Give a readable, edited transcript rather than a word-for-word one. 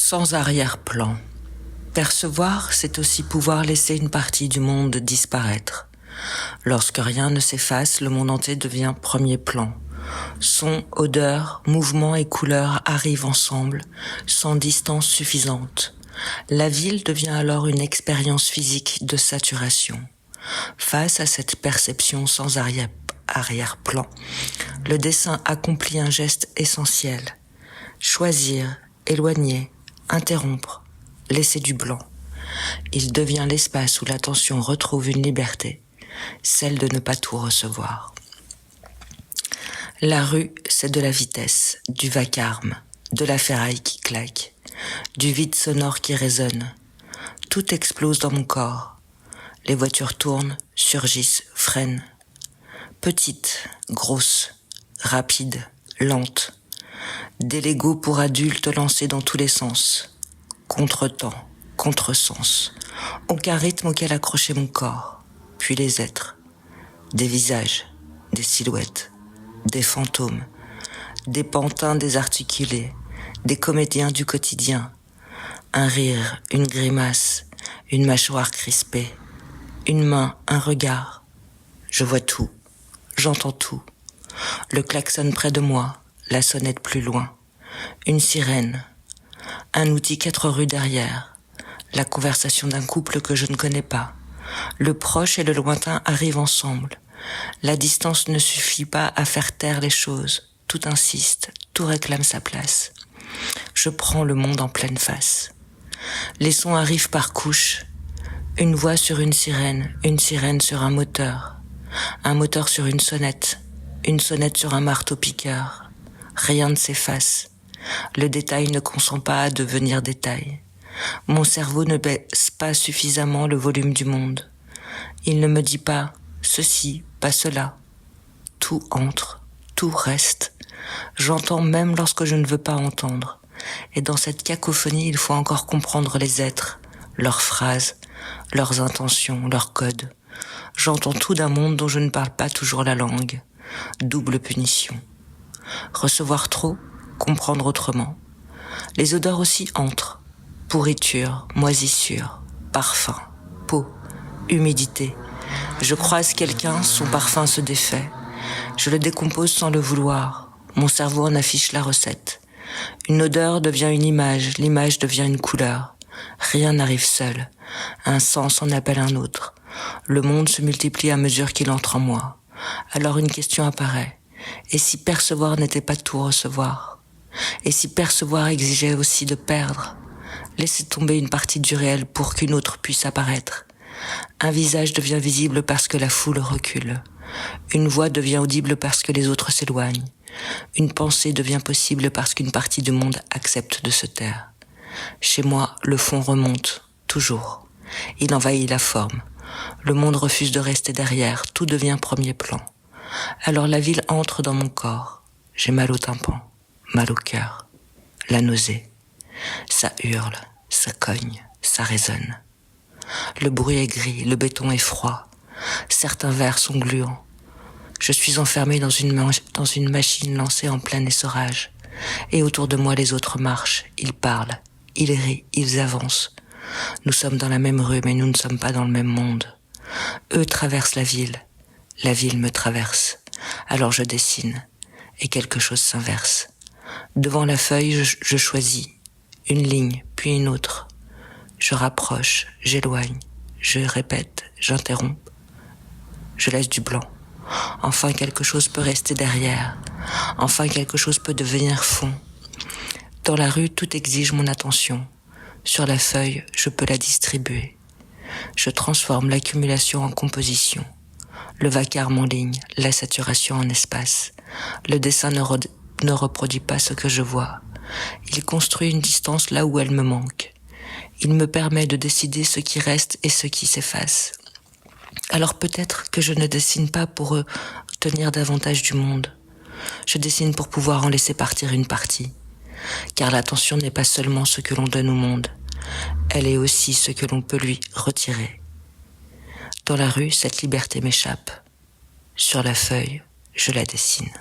Sans arrière-plan. Percevoir, c'est aussi pouvoir laisser une partie du monde disparaître. Lorsque rien ne s'efface, le monde entier devient premier plan. Sons, odeurs, mouvements et couleurs arrivent ensemble, sans distance suffisante. La ville devient alors une expérience physique de saturation. Face à cette perception sans arrière-plan, le dessin accomplit un geste essentiel. Choisir, éloigner, interrompre, laisser du blanc. Il devient l'espace où l'attention retrouve une liberté, celle de ne pas tout recevoir. La rue, c'est de la vitesse, du vacarme, de la ferraille qui claque, du vide sonore qui résonne. Tout explose dans mon corps. Les voitures tournent, surgissent, freinent. Petites, grosses, rapides, lentes. Des Legos pour adultes lancés dans tous les sens. Contre-temps, contre-sens. Aucun rythme auquel accrocher mon corps. Puis les êtres. Des visages, des silhouettes, des fantômes, des pantins désarticulés, des comédiens du quotidien. Un rire, une grimace, une mâchoire crispée, une main, un regard. Je vois tout, j'entends tout. Le klaxon près de moi, la sonnette plus loin. Une sirène, un outil 4 rues derrière. La conversation d'un couple que je ne connais pas. Le proche et le lointain arrivent ensemble. La distance ne suffit pas à faire taire les choses. Tout insiste, tout réclame sa place. Je prends le monde en pleine face. Les sons arrivent par couches. Une voix sur une sirène sur un moteur sur une sonnette sur un marteau-piqueur. Rien ne s'efface. Le détail ne consent pas à devenir détail. Mon cerveau ne baisse pas suffisamment le volume du monde. Il ne me dit pas ceci, pas cela. Tout entre, tout reste. J'entends même lorsque je ne veux pas entendre. Et dans cette cacophonie, il faut encore comprendre les êtres, leurs phrases, leurs intentions, leurs codes. J'entends tout d'un monde dont je ne parle pas toujours la langue. Double punition. Recevoir trop, comprendre autrement. Les odeurs aussi entrent. Pourriture, moisissure, parfum, peau, humidité. Je croise quelqu'un, son parfum se défait. Je le décompose sans le vouloir. Mon cerveau en affiche la recette. Une odeur devient une image, l'image devient une couleur. Rien n'arrive seul. Un sens en appelle un autre. Le monde se multiplie à mesure qu'il entre en moi. Alors une question apparaît. Et si percevoir n'était pas tout recevoir? Et si percevoir exigeait aussi de perdre? Laisser tomber une partie du réel pour qu'une autre puisse apparaître. Un visage devient visible parce que la foule recule. Une voix devient audible parce que les autres s'éloignent. Une pensée devient possible parce qu'une partie du monde accepte de se taire. Chez moi, le fond remonte, toujours. Il envahit la forme. Le monde refuse de rester derrière, tout devient premier plan. Alors la ville entre dans mon corps. J'ai mal au tympan, mal au cœur, la nausée. Ça hurle, ça cogne, ça résonne. Le bruit est gris, le béton est froid. Certains verres sont gluants. Je suis enfermé dans une machine lancée en plein essorage. Et autour de moi les autres marchent, ils parlent, ils rient, ils avancent. Nous sommes dans la même rue mais nous ne sommes pas dans le même monde. Eux traversent la ville me traverse. Alors je dessine et quelque chose s'inverse. Devant la feuille je choisis une ligne puis une autre. Je rapproche, j'éloigne, je répète, j'interromps. Je laisse du blanc. Enfin quelque chose peut rester derrière. Enfin quelque chose peut devenir fond. Dans la rue, tout exige mon attention. Sur la feuille, je peux la distribuer. Je transforme l'accumulation en composition. Le vacarme en ligne, la saturation en espace. Le dessin ne reproduit pas ce que je vois. Il construit une distance là où elle me manque. Il me permet de décider ce qui reste et ce qui s'efface. Alors peut-être que je ne dessine pas pour tenir davantage du monde. Je dessine pour pouvoir en laisser partir une partie. Car l'attention n'est pas seulement ce que l'on donne au monde. Elle est aussi ce que l'on peut lui retirer. Dans la rue, cette liberté m'échappe. Sur la feuille, je la dessine.